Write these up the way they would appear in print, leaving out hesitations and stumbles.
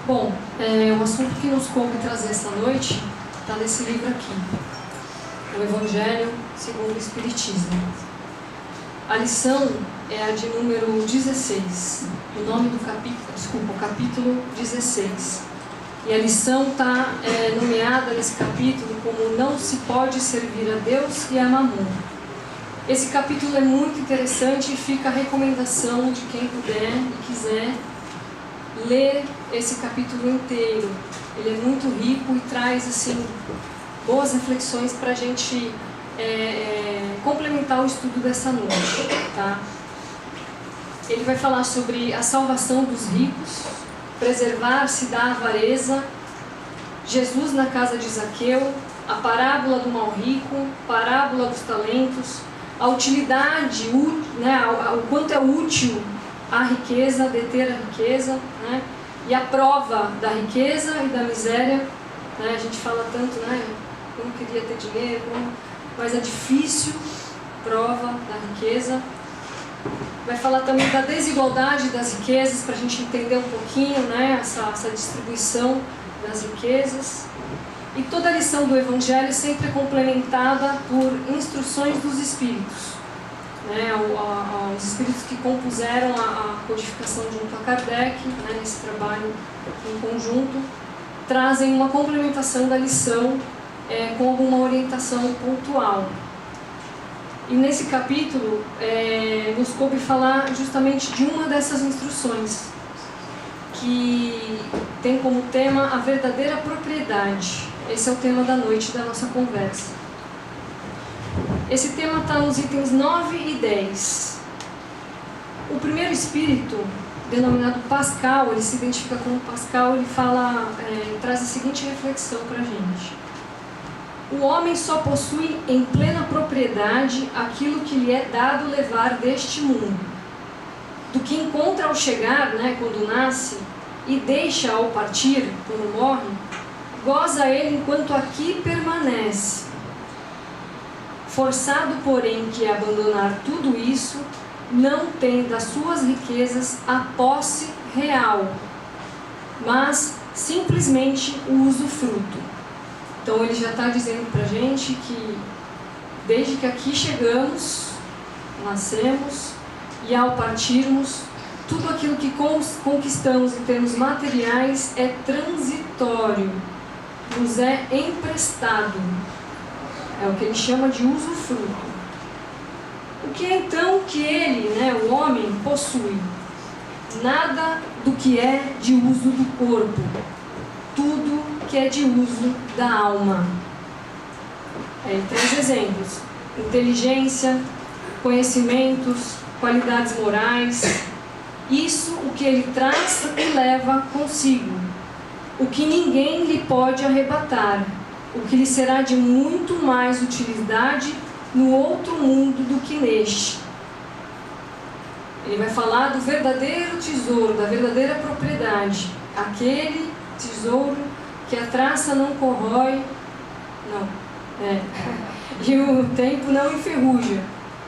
Bom, o assunto que nos coube trazer essa noite está nesse livro aqui, o Evangelho segundo o Espiritismo. A lição é a de número 16, o nome do capítulo, o capítulo 16. E a lição está nomeada nesse capítulo como Não se pode servir a Deus e a Mamon. Esse capítulo é muito interessante e fica a recomendação de quem puder e quiser ler esse capítulo inteiro. Ele é muito rico e traz assim, boas reflexões para a gente complementar o estudo dessa noite. Tá? Ele vai falar sobre a salvação dos ricos, preservar-se da avareza, Jesus na casa de Zaqueu, a parábola do mal rico, parábola dos talentos, a utilidade, o quanto é útil a riqueza, deter a riqueza, né? E a prova da riqueza e da miséria, né? A gente fala tanto, né? Eu não queria ter dinheiro, mas é difícil, prova da riqueza. Vai falar também da desigualdade das riquezas, para a gente entender um pouquinho, né? essa distribuição das riquezas. E toda a lição do Evangelho sempre é complementada por instruções dos Espíritos. Né, os Espíritos que compuseram a codificação junto a Kardec, né, nesse trabalho em conjunto, trazem uma complementação da lição com alguma orientação pontual. E nesse capítulo, nos coube falar justamente de uma dessas instruções, que tem como tema a verdadeira propriedade. Esse é o tema da noite da nossa conversa. Esse tema está nos itens 9 e 10. O primeiro espírito, denominado Pascal, ele se identifica como Pascal, ele fala, traz a seguinte reflexão para a gente. O homem só possui em plena propriedade aquilo que lhe é dado levar deste mundo. Do que encontra ao chegar, né, quando nasce, e deixa ao partir, quando morre, goza ele enquanto aqui permanece. Forçado, porém, que abandonar tudo isso, não tem das suas riquezas a posse real, mas simplesmente o usufruto. Então ele já está dizendo para a gente que desde que aqui chegamos, nascemos, e ao partirmos, tudo aquilo que conquistamos em termos materiais é transitório, nos é emprestado. É o que ele chama de usufruto. O que é então que ele, o homem, possui? Nada do que é de uso do corpo, tudo que é de uso da alma. Ele traz exemplos: inteligência, conhecimentos, qualidades morais. Isso o que ele traz e leva consigo, o que ninguém lhe pode arrebatar, o que lhe será de muito mais utilidade no outro mundo do que neste. Ele vai falar do verdadeiro tesouro, da verdadeira propriedade, aquele tesouro que a traça não corrói, e o tempo não enferruja,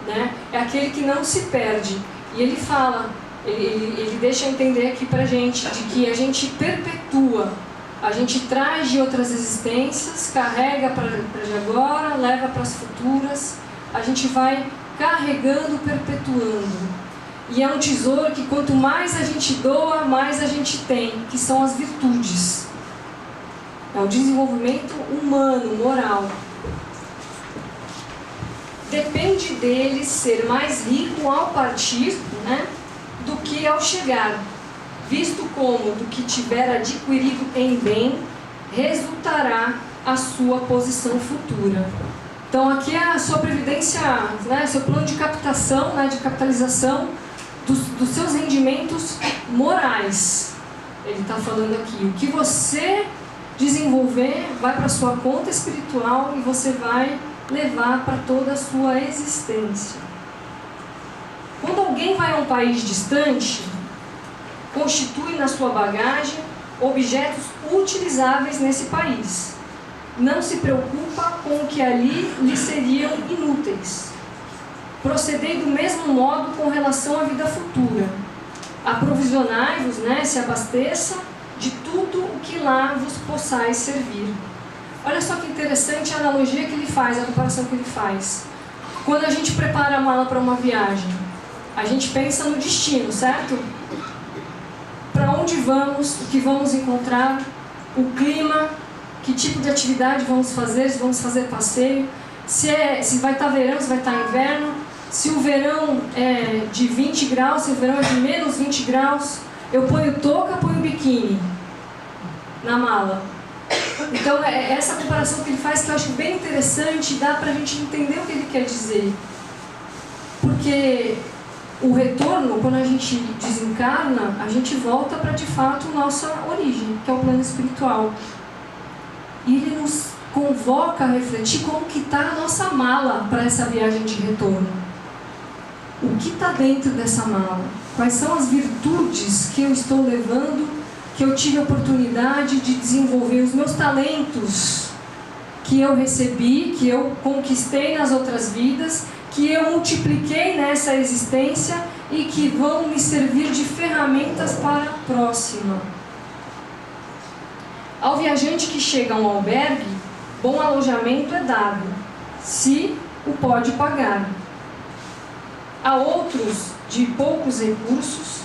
né? É aquele que não se perde. E ele fala, ele deixa entender aqui pra gente, de que a gente perpetua. A gente traz de outras existências, carrega para de agora, leva para as futuras. A gente vai carregando, perpetuando. E é um tesouro que quanto mais a gente doa, mais a gente tem, que são as virtudes. É o desenvolvimento humano, moral. Depende dele ser mais rico ao partir, né, do que ao chegar. Visto como do que tiver adquirido em bem, resultará a sua posição futura. Então aqui é a sua previdência, seu plano de captação, de capitalização dos seus rendimentos morais. Ele está falando aqui, o que você desenvolver vai para a sua conta espiritual e você vai levar para toda a sua existência. Quando alguém vai a um país distante, constitui na sua bagagem objetos utilizáveis nesse país. Não se preocupa com o que ali lhe seriam inúteis. Procedei do mesmo modo com relação à vida futura. Aprovisionai-vos, se abasteça de tudo o que lá vos possais servir. Olha só que interessante a analogia que ele faz, a comparação que ele faz. Quando a gente prepara a mala para uma viagem, a gente pensa no destino, certo? Para onde vamos, o que vamos encontrar, o clima, que tipo de atividade vamos fazer, se vamos fazer passeio, se vai estar verão, se vai estar inverno, se o verão é de 20 graus, se o verão é de menos 20 graus, eu ponho touca, ponho biquíni na mala. Então é essa comparação que ele faz que eu acho bem interessante, dá pra gente entender o que ele quer dizer. Porque o retorno, quando a gente desencarna, a gente volta para de fato nossa origem, que é o plano espiritual. E ele nos convoca a refletir como que está a nossa mala para essa viagem de retorno. O que está dentro dessa mala? Quais são as virtudes que eu estou levando, que eu tive a oportunidade de desenvolver, os meus talentos que eu recebi, que eu conquistei nas outras vidas, que eu multipliquei nessa existência e que vão me servir de ferramentas para a próxima. Ao viajante que chega a um albergue, bom alojamento é dado, se o pode pagar. A outros de poucos recursos,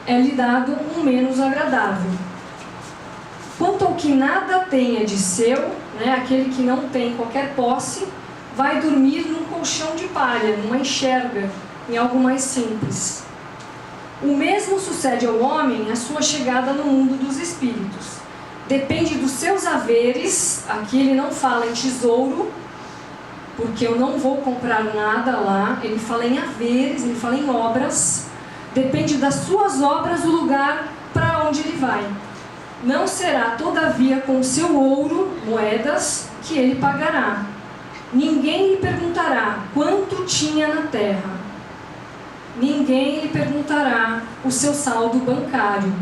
é-lhe dado um menos agradável. Quanto ao que nada tenha de seu, aquele que não tem qualquer posse, vai dormir num colchão de palha, numa enxerga, em algo mais simples. O mesmo sucede ao homem à sua chegada no mundo dos espíritos. Depende dos seus haveres, aqui ele não fala em tesouro, porque eu não vou comprar nada lá, ele fala em haveres, ele fala em obras. Depende das suas obras o lugar para onde ele vai. Não será, todavia, com o seu ouro, moedas, que ele pagará. Ninguém lhe perguntará quanto tinha na terra. Ninguém lhe perguntará o seu saldo bancário.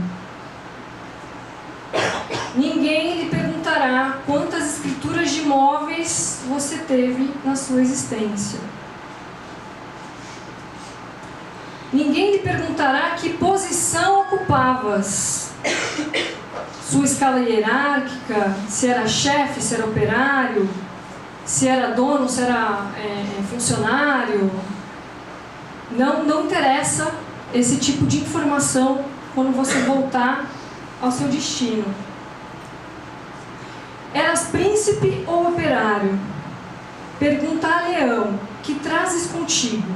Ninguém lhe perguntará quantas escrituras de imóveis você teve na sua existência. Ninguém lhe perguntará que posição ocupavas, sua escala hierárquica, se era chefe, se era operário, se era dono, se era funcionário. Não interessa esse tipo de informação quando você voltar ao seu destino. Eras príncipe ou operário? Pergunta a Leão, que trazes contigo?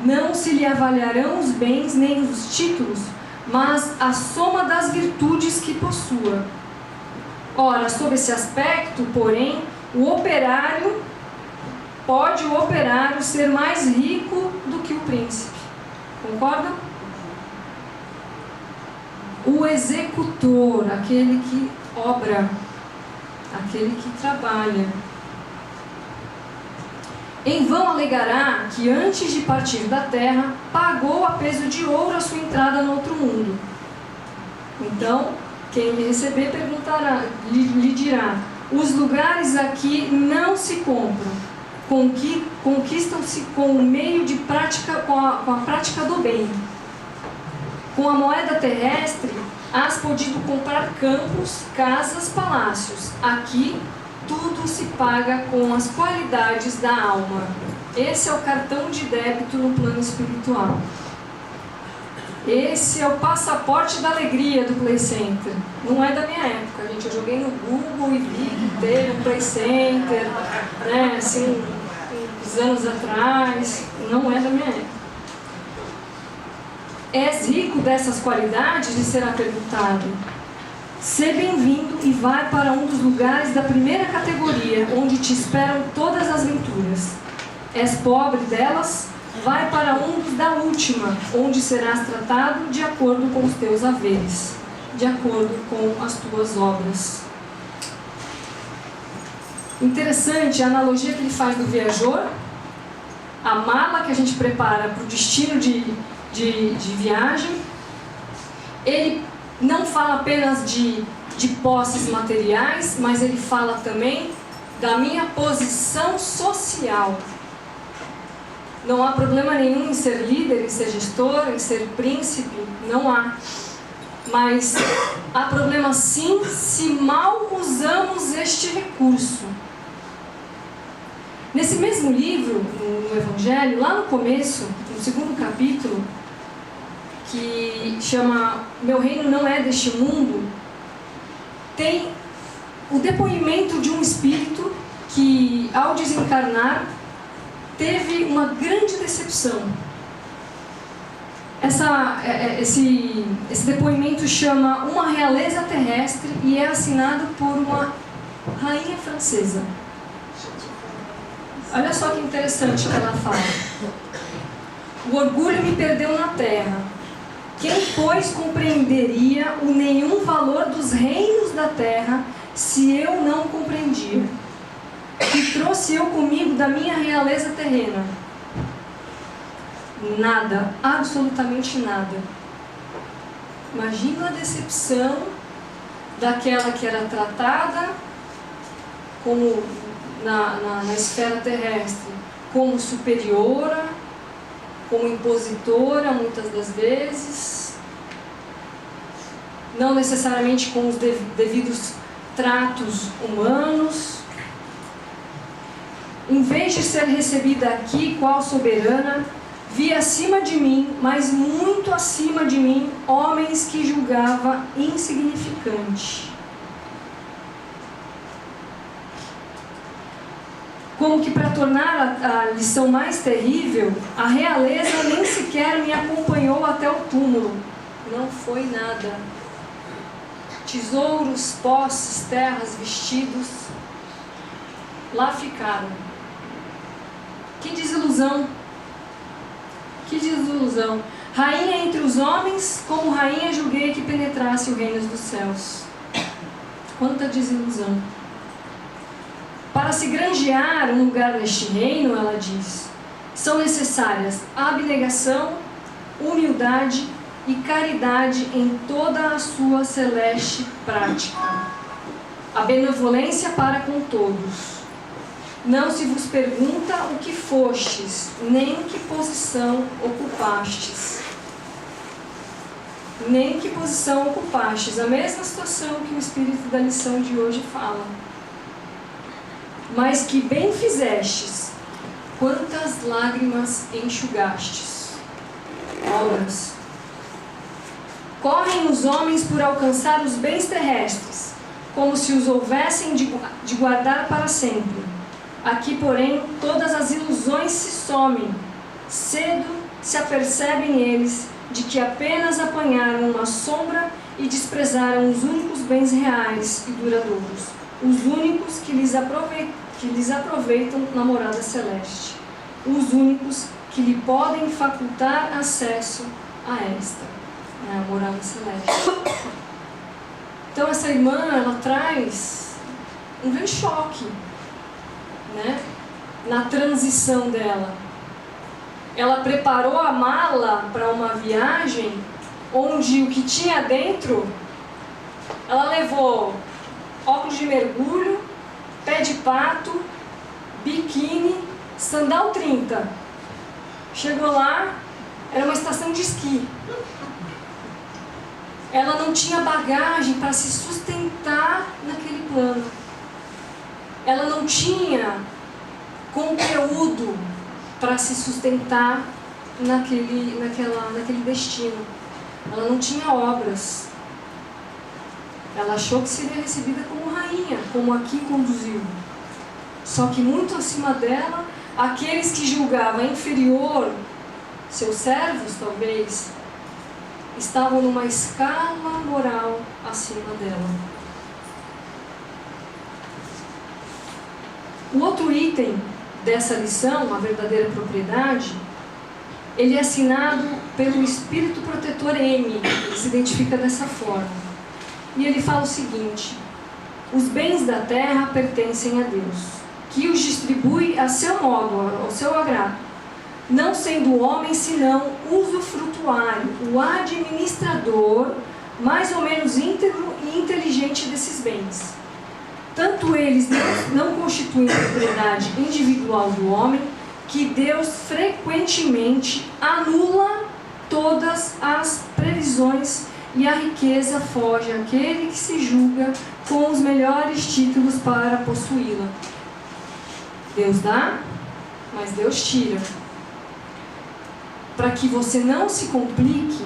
Não se lhe avaliarão os bens nem os títulos, mas a soma das virtudes que possua. Ora, sob esse aspecto, porém, pode o operário ser mais rico do que o príncipe. Concorda? O executor, aquele que obra, aquele que trabalha. Em vão alegará que antes de partir da terra, pagou a peso de ouro a sua entrada no outro mundo. Então, quem lhe receber lhe dirá: os lugares aqui não se compram, conquistam-se com o meio de prática, com a prática do bem. Com a moeda terrestre, has podido comprar campos, casas, palácios. Aqui, tudo se paga com as qualidades da alma. Esse é o cartão de débito no plano espiritual. Esse é o passaporte da alegria do Play Center. Não é da minha época, gente. Eu joguei no Google e vi que teve um Play Center, assim, uns anos atrás. Não é da minha época. És rico dessas qualidades? Lhe será perguntado. Sê bem-vindo e vai para um dos lugares da primeira categoria, onde te esperam todas as venturas. És pobre delas? Vai para um dos da última, onde serás tratado de acordo com os teus haveres, de acordo com as tuas obras. Interessante a analogia que ele faz do viajor, a mala que a gente prepara para o destino de viagem. Ele não fala apenas de posses materiais, mas ele fala também da minha posição social. Não há problema nenhum em ser líder, em ser gestor, em ser príncipe, não há. Mas há problema sim se mal usamos este recurso. Nesse mesmo livro, no Evangelho, lá no começo, no 2º capítulo, que chama Meu Reino Não É Deste Mundo, tem o depoimento de um espírito que, ao desencarnar, teve uma grande decepção. Esse depoimento chama Uma Realeza Terrestre e é assinado por uma rainha francesa. Olha só que interessante que ela fala. O orgulho me perdeu na terra. Quem, pois, compreenderia o nenhum valor dos reinos da terra se eu não compreendia? Que trouxe eu comigo da minha realeza terrena? Nada, absolutamente nada. Imagina a decepção daquela que era tratada como na esfera terrestre como superiora, como impositora muitas das vezes, não necessariamente com os devidos tratos humanos. Em vez de ser recebida aqui qual soberana, vi acima de mim, mas muito acima de mim, homens que julgava insignificante. Como que para tornar a lição mais terrível, a realeza nem sequer me acompanhou até o túmulo. Não foi nada. Tesouros, posses, terras, vestidos, lá ficaram. Que desilusão! Que desilusão! Rainha entre os homens, como rainha julguei que penetrasse o reino dos céus. Quanta desilusão! Para se granjear um lugar neste reino, ela diz, são necessárias abnegação, humildade e caridade em toda a sua celeste prática. A benevolência para com todos. Não se vos pergunta o que fostes, nem que posição ocupastes. Nem que posição ocupastes. A mesma situação que o espírito da lição de hoje fala. Mas que bem fizestes, quantas lágrimas enxugastes. Obras. Correm os homens por alcançar os bens terrestres, como se os houvessem de guardar para sempre. Aqui, porém, todas as ilusões se somem. Cedo se apercebem eles de que apenas apanharam uma sombra e desprezaram os únicos bens reais e duradouros, os únicos que lhes aproveitam na morada celeste, os únicos que lhe podem facultar acesso a esta, a morada celeste. Então essa irmã, ela traz um grande choque, né, na transição dela. Ela preparou a mala para uma viagem onde o que tinha dentro, ela levou óculos de mergulho, pé de pato, biquíni, sandal 30. Chegou lá, era uma estação de esqui. Ela não tinha bagagem para se sustentar naquele plano. Ela não tinha conteúdo para se sustentar naquele destino. Ela não tinha obras. Ela achou que seria recebida como rainha, como aqui conduziu. Só que muito acima dela, aqueles que julgavam inferior, seus servos talvez, estavam numa escala moral acima dela. O outro item dessa lição, a verdadeira propriedade, ele é assinado pelo espírito protetor M, ele se identifica dessa forma. E ele fala o seguinte: os bens da terra pertencem a Deus, que os distribui a seu modo, ao seu agrado, não sendo o homem senão usufrutuário, o administrador, mais ou menos íntegro e inteligente desses bens. Tanto eles não constituem propriedade individual do homem, que Deus frequentemente anula todas as previsões e a riqueza foge àquele que se julga com os melhores títulos para possuí-la. Deus dá, mas Deus tira. Para que você não se complique,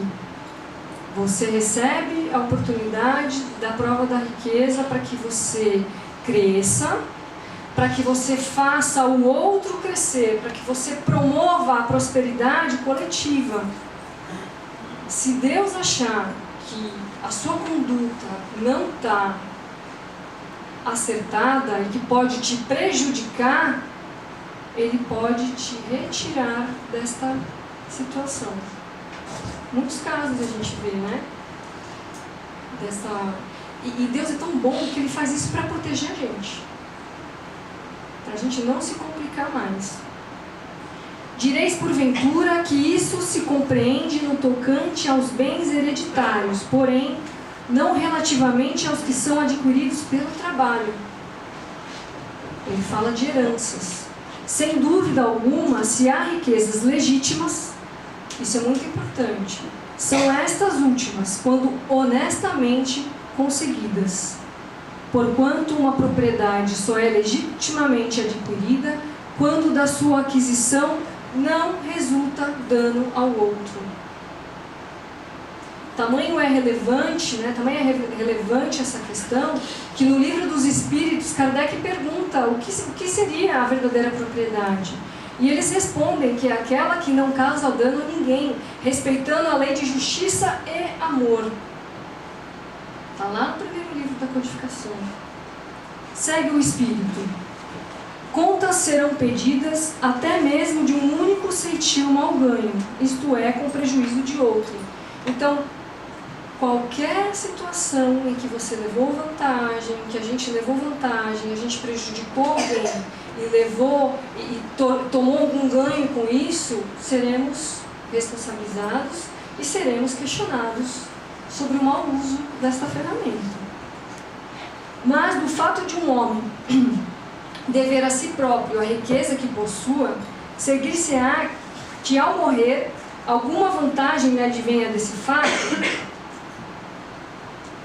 você recebe a oportunidade da prova da riqueza para que você cresça, para que você faça o outro crescer, para que você promova a prosperidade coletiva. Se Deus achar que a sua conduta não está acertada e que pode te prejudicar, Ele pode te retirar desta situação. Muitos casos a gente vê, né? E Deus é tão bom que Ele faz isso para proteger a gente. Para a gente não se complicar mais. Direis porventura que isso se compreende no tocante aos bens hereditários, porém, não relativamente aos que são adquiridos pelo trabalho. Ele fala de heranças. Sem dúvida alguma, se há riquezas legítimas, isso é muito importante, são estas últimas, quando honestamente conseguidas. Porquanto uma propriedade só é legitimamente adquirida quando da sua aquisição não resulta dano ao outro. Tamanho é relevante essa questão, que no Livro dos Espíritos, Kardec pergunta o que seria a verdadeira propriedade. E eles respondem que é aquela que não causa dano a ninguém, respeitando a lei de justiça e amor. Está lá no primeiro livro da codificação. Segue o Espírito. Contas serão pedidas até mesmo de um único ceitil mal ganho, isto é, com prejuízo de outro. Então, qualquer situação em que você levou vantagem, que a gente levou vantagem, a gente prejudicou alguém e levou e tomou algum ganho com isso, seremos responsabilizados e seremos questionados sobre o mau uso desta ferramenta. Mas do fato de um homem dever a si próprio a riqueza que possua, seguir-se-á que ao morrer alguma vantagem lhe advenha desse fato.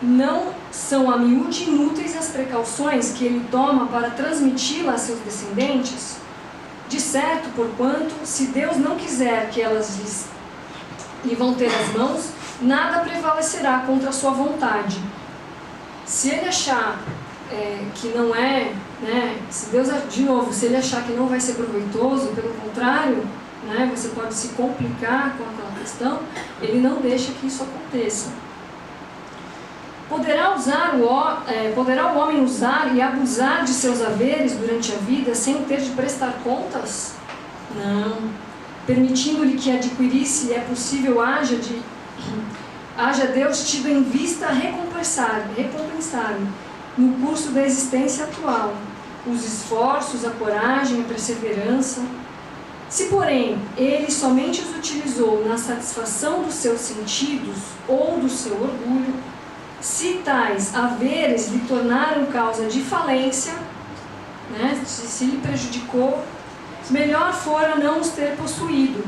Não são a miúde inúteis as precauções que ele toma para transmiti-la a seus descendentes? De certo, porquanto, se Deus não quiser que elas lhe vão ter as mãos, nada prevalecerá contra a sua vontade. Se ele achar que não é, se Deus, de novo, se ele achar que não vai ser proveitoso, pelo contrário, você pode se complicar com aquela questão, ele não deixa que isso aconteça. Poderá o homem usar e abusar de seus haveres durante a vida sem ter de prestar contas? Não. Permitindo-lhe que adquirisse, é possível haja Deus tido em vista recompensar-lhe no curso da existência atual os esforços, a coragem, a perseverança. Se, porém, ele somente os utilizou na satisfação dos seus sentidos ou do seu orgulho, se tais haveres lhe tornaram causa de falência, se lhe prejudicou, melhor fora não os ter possuído,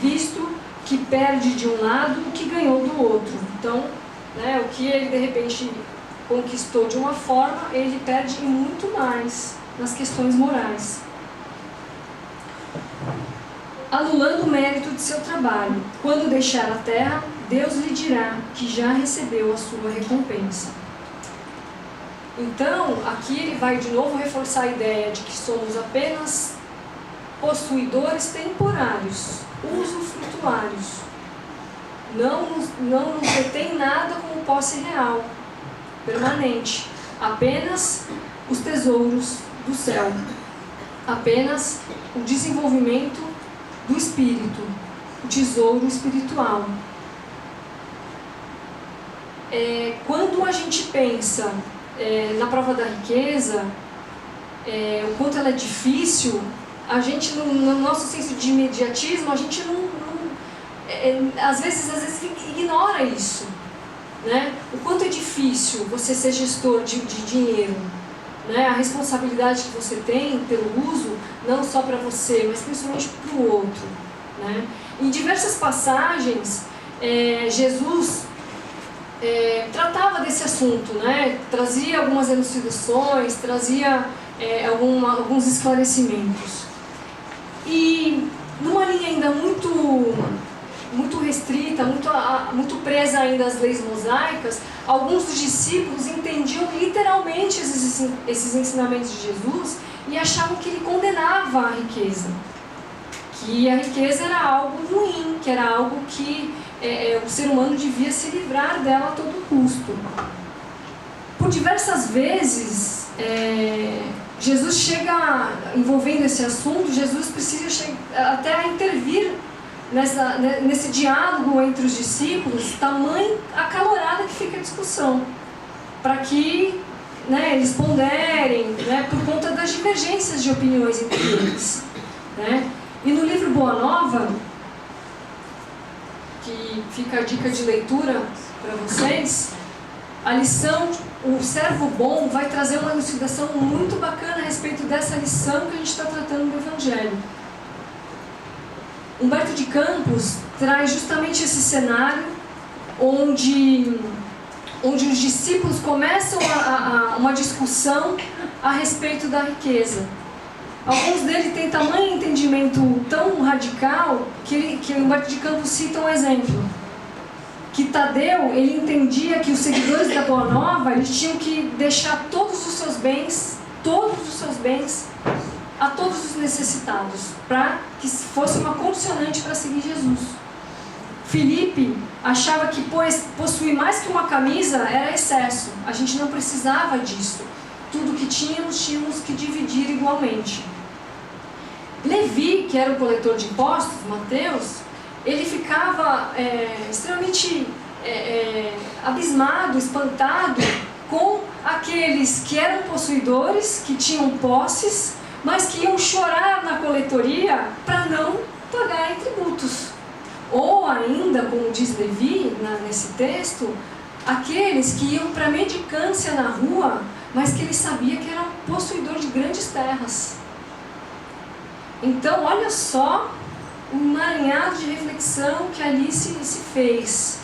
visto que perde de um lado o que ganhou do outro. Então, o que ele de repente conquistou de uma forma, ele perde muito mais nas questões morais. Anulando o mérito de seu trabalho, quando deixar a terra, Deus lhe dirá que já recebeu a sua recompensa. Então, aqui ele vai de novo reforçar a ideia de que somos apenas possuidores temporários, usufrutuários. Não nos detém nada como posse real, permanente. Apenas os tesouros do céu. Apenas o desenvolvimento do espírito, o tesouro espiritual. Quando a gente pensa na prova da riqueza, o quanto ela é difícil, a gente, no nosso senso de imediatismo, a gente às vezes ignora isso, O quanto é difícil você ser gestor de dinheiro, A responsabilidade que você tem pelo uso, não só para você, mas principalmente para o outro, Em diversas passagens, Jesus tratava desse assunto, né? Trazia algumas elucidações, trazia alguns esclarecimentos. E numa linha ainda muito restrita, muito presa ainda às leis mosaicas, alguns dos discípulos entendiam literalmente esses ensinamentos de Jesus e achavam que ele condenava a riqueza. Que a riqueza era algo ruim, que era algo que o ser humano devia se livrar dela a todo custo. Por diversas vezes, Jesus chega, envolvendo esse assunto, Jesus precisa até a intervir nesse diálogo entre os discípulos, tamanho acalorada que fica a discussão, para que eles ponderem, por conta das divergências de opiniões entre eles. E no livro Boa Nova, que fica a dica de leitura para vocês, a lição, o servo bom, vai trazer uma elucidação muito bacana a respeito dessa lição que a gente está tratando do Evangelho. Humberto de Campos traz justamente esse cenário onde os discípulos começam uma discussão a respeito da riqueza. Alguns deles têm tamanho entendimento tão radical que Humberto de Campos cita um exemplo. Que Tadeu, ele entendia que os seguidores da Boa Nova, eles tinham que deixar todos os seus bens a todos os necessitados, para que fosse uma condicionante para seguir Jesus. Filipe achava que possuir mais que uma camisa era excesso, a gente não precisava disso. Tudo que tínhamos que dividir igualmente. Levi, que era o coletor de impostos, Mateus, ele ficava extremamente abismado, espantado com aqueles que eram possuidores, que tinham posses, mas que iam chorar na coletoria para não pagarem tributos. Ou ainda, como diz Levi nesse texto, aqueles que iam para mendicância na rua, mas que ele sabia que era um possuidor de grandes terras. Então, olha só o emaranhado de reflexão que ali se fez.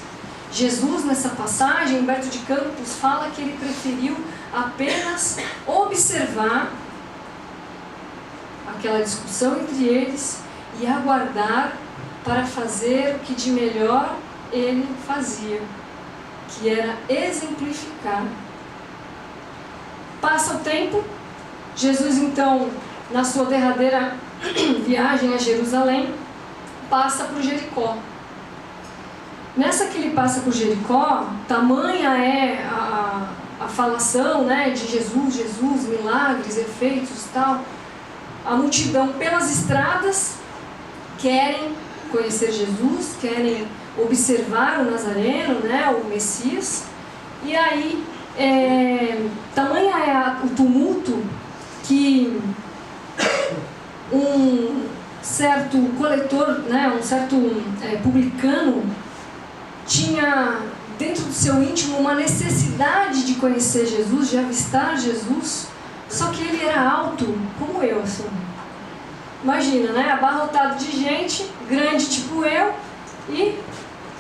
Jesus, nessa passagem, Humberto de Campos fala que ele preferiu apenas observar aquela discussão entre eles e aguardar para fazer o que de melhor ele fazia, que era exemplificar. Passa o tempo, Jesus então, na sua derradeira viagem a Jerusalém, passa por Jericó. Nessa que ele passa por Jericó, tamanha é a falação, de Jesus, milagres, efeitos e tal. A multidão pelas estradas querem conhecer Jesus, querem observar o Nazareno, o Messias. E aí, tamanha é o tumulto que um certo coletor, um certo publicano, tinha dentro do seu íntimo uma necessidade de conhecer Jesus, de avistar Jesus, só que ele era alto, como eu, assim. Imagina, abarrotado de gente, grande tipo eu, e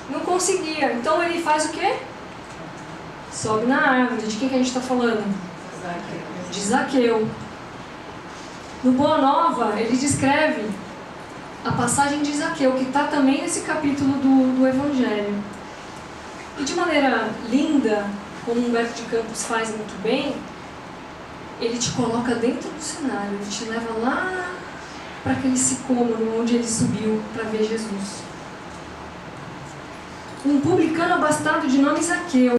não conseguia. Então ele faz o quê? Sobe na árvore. De quem que a gente está falando? De Zaqueu. No Boa Nova, ele descreve a passagem de Zaqueu, que está também nesse capítulo do Evangelho. E de maneira linda, como Humberto de Campos faz muito bem, ele te coloca dentro do cenário, ele te leva lá para aquele sicômoro onde ele subiu para ver Jesus. Um publicano abastado de nome Zaqueu.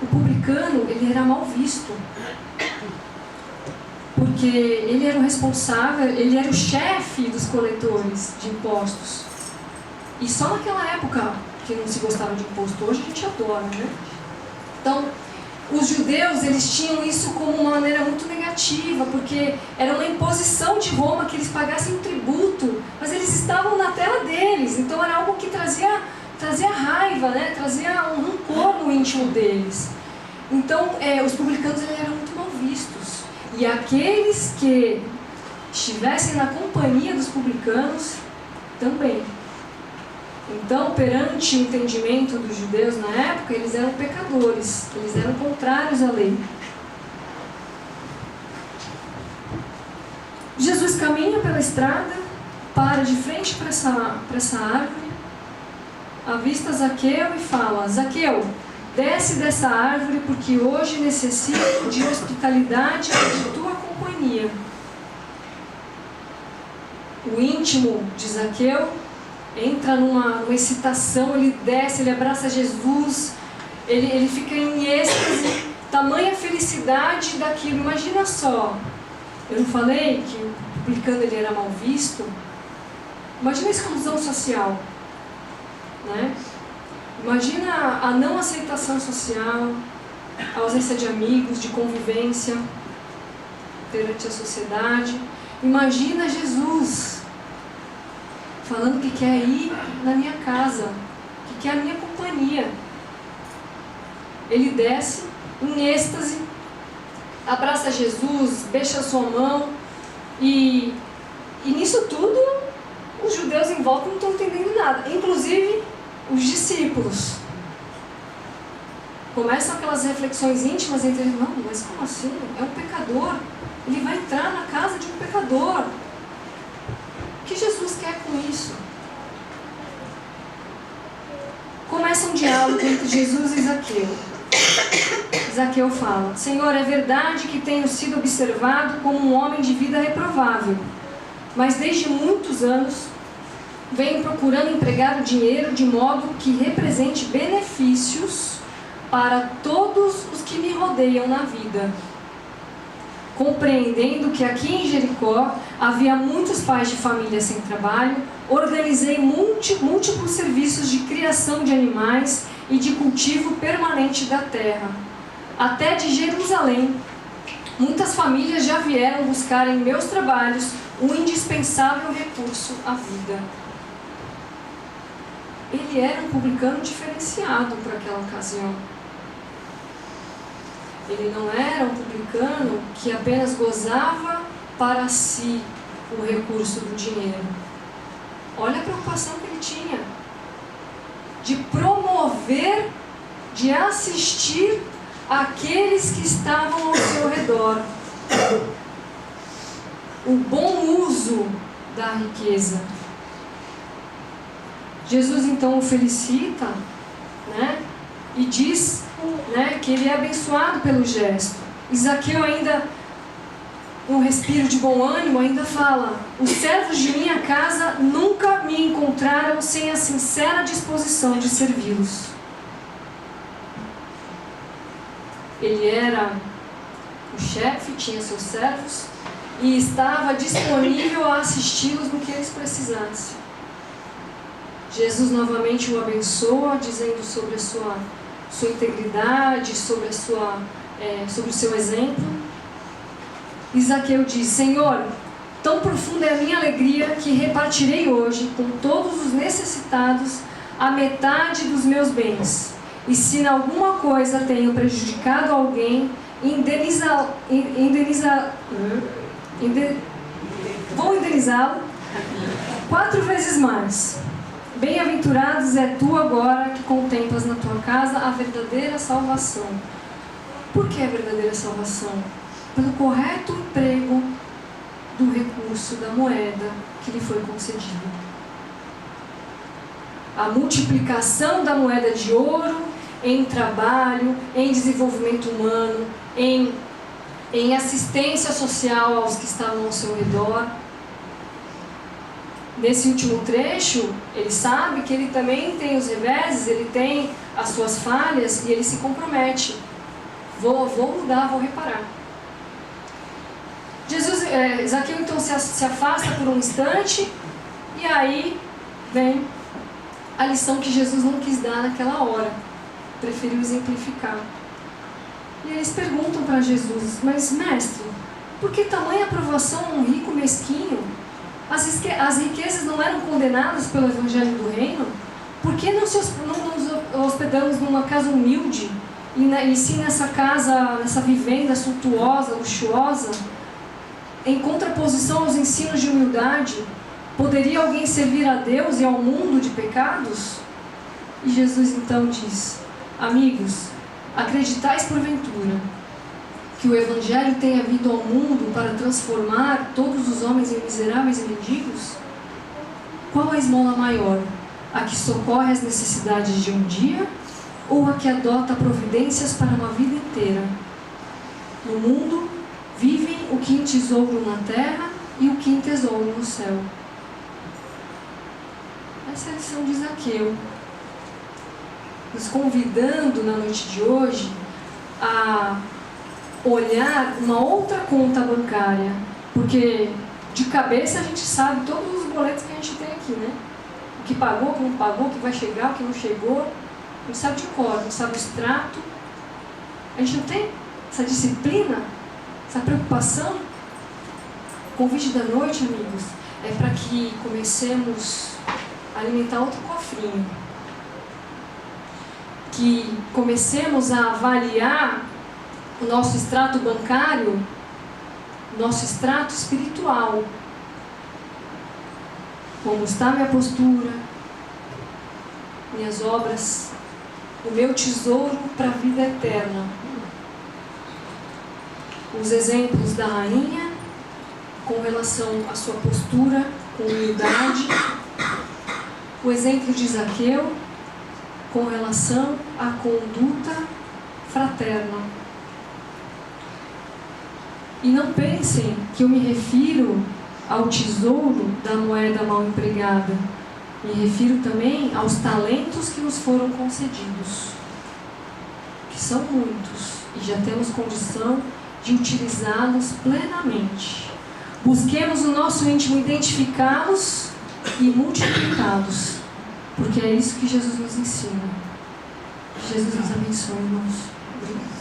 O publicano, ele era mal visto, porque ele era o responsável, ele era o chefe dos coletores de impostos. E só naquela época que não se gostava de imposto, hoje a gente adora, Então, os judeus, eles tinham isso como uma maneira muito negativa, porque era uma imposição de Roma que eles pagassem um tributo, mas eles estavam na terra deles, então era algo que trazia raiva, trazia um rancor no íntimo deles. Então, os publicanos eram muito mal vistos, e aqueles que estivessem na companhia dos publicanos também. Então, perante o entendimento dos judeus na época, eles eram pecadores, eles eram contrários à lei. Jesus caminha pela estrada, para de frente para essa árvore, avista Zaqueu e fala: Zaqueu, desce dessa árvore, porque hoje necessito de hospitalidade e de tua companhia. O íntimo de Zaqueu entra numa excitação, ele desce, ele abraça Jesus, ele fica em êxtase, tamanha felicidade daquilo. Imagina só, eu não falei que o publicano ele era mal visto? Imagina a exclusão social, né? Imagina a não aceitação social, a ausência de amigos, de convivência perante a sociedade. Imagina Jesus falando que quer ir na minha casa, que quer a minha companhia. Ele desce em êxtase, abraça Jesus, beija a sua mão, e nisso tudo os judeus em volta não estão entendendo nada, inclusive os discípulos. Começam aquelas reflexões íntimas entre eles: não, mas como assim? É um pecador, ele vai entrar na casa de um pecador. O que Jesus quer com isso? Começa um diálogo entre Jesus e Zaqueu. Zaqueu fala: Senhor, é verdade que tenho sido observado como um homem de vida reprovável, mas desde muitos anos venho procurando empregar o dinheiro de modo que represente benefícios para todos os que me rodeiam na vida. Compreendendo que aqui em Jericó havia muitos pais de família sem trabalho, organizei múltiplos serviços de criação de animais e de cultivo permanente da terra. Até de Jerusalém, muitas famílias já vieram buscar em meus trabalhos o indispensável recurso à vida. Ele era um publicano diferenciado para aquela ocasião. Ele não era um publicano que apenas gozava para si o recurso do dinheiro. Olha a preocupação que ele tinha de promover, de assistir aqueles que estavam ao seu redor. O bom uso da riqueza. Jesus então o felicita, né? E diz, né, que ele é abençoado pelo gesto. Zaqueu ainda, um respiro de bom ânimo, ainda fala: os servos de minha casa nunca me encontraram sem a sincera disposição de servi-los. Ele era o chefe, tinha seus servos e estava disponível a assisti-los no que eles precisassem. Jesus novamente o abençoa, dizendo sobre a sua integridade, sobre o seu exemplo. E Zaqueu diz: Senhor, tão profunda é a minha alegria que repartirei hoje com todos os necessitados a metade dos meus bens. E se em alguma coisa tenho prejudicado alguém, vou indenizá-lo 4 vezes mais. Bem-aventurados é tu agora que contemplas na tua casa a verdadeira salvação. Por que a verdadeira salvação? Pelo correto emprego do recurso da moeda que lhe foi concedido. A multiplicação da moeda de ouro em trabalho, em desenvolvimento humano, em assistência social aos que estavam ao seu redor. Nesse último trecho, ele sabe que ele também tem os reveses, ele tem as suas falhas e ele se compromete. Vou mudar, vou reparar. Zaqueu então se afasta por um instante e aí vem a lição que Jesus não quis dar naquela hora. Preferiu exemplificar. E eles perguntam para Jesus: mas mestre, por que tamanha aprovação a um rico mesquinho? As riquezas não eram condenadas pelo Evangelho do Reino? Por que não nos hospedamos numa casa humilde e sim nessa vivenda suntuosa, luxuosa, em contraposição aos ensinos de humildade? Poderia alguém servir a Deus e ao mundo de pecados? E Jesus então diz: amigos, acreditais porventura que o Evangelho tenha vindo ao mundo para transformar todos os homens em miseráveis e mendigos? Qual a esmola maior? A que socorre as necessidades de um dia ou a que adota providências para uma vida inteira? No mundo vivem o que em tesouro na terra e o que em tesouro no céu. Essa é a lição de Zaqueu, nos convidando na noite de hoje a olhar uma outra conta bancária, porque de cabeça a gente sabe todos os boletos que a gente tem aqui, né? O que pagou, o que não pagou, o que vai chegar, o que não chegou, a gente sabe de cor, a gente sabe o extrato. A gente não tem essa disciplina, essa preocupação. O convite da noite, amigos, é para que comecemos a alimentar outro cofrinho, que comecemos a avaliar o nosso extrato bancário, nosso extrato espiritual. Como está minha postura, minhas obras, o meu tesouro para a vida eterna. Os exemplos da rainha com relação à sua postura, com humildade. O exemplo de Zaqueu com relação à conduta fraterna. E não pensem que eu me refiro ao tesouro da moeda mal empregada. Me refiro também aos talentos que nos foram concedidos, que são muitos, e já temos condição de utilizá-los plenamente. Busquemos no nosso íntimo identificá-los e multiplicá-los, porque é isso que Jesus nos ensina. Que Jesus nos abençoe, irmãos. Obrigada.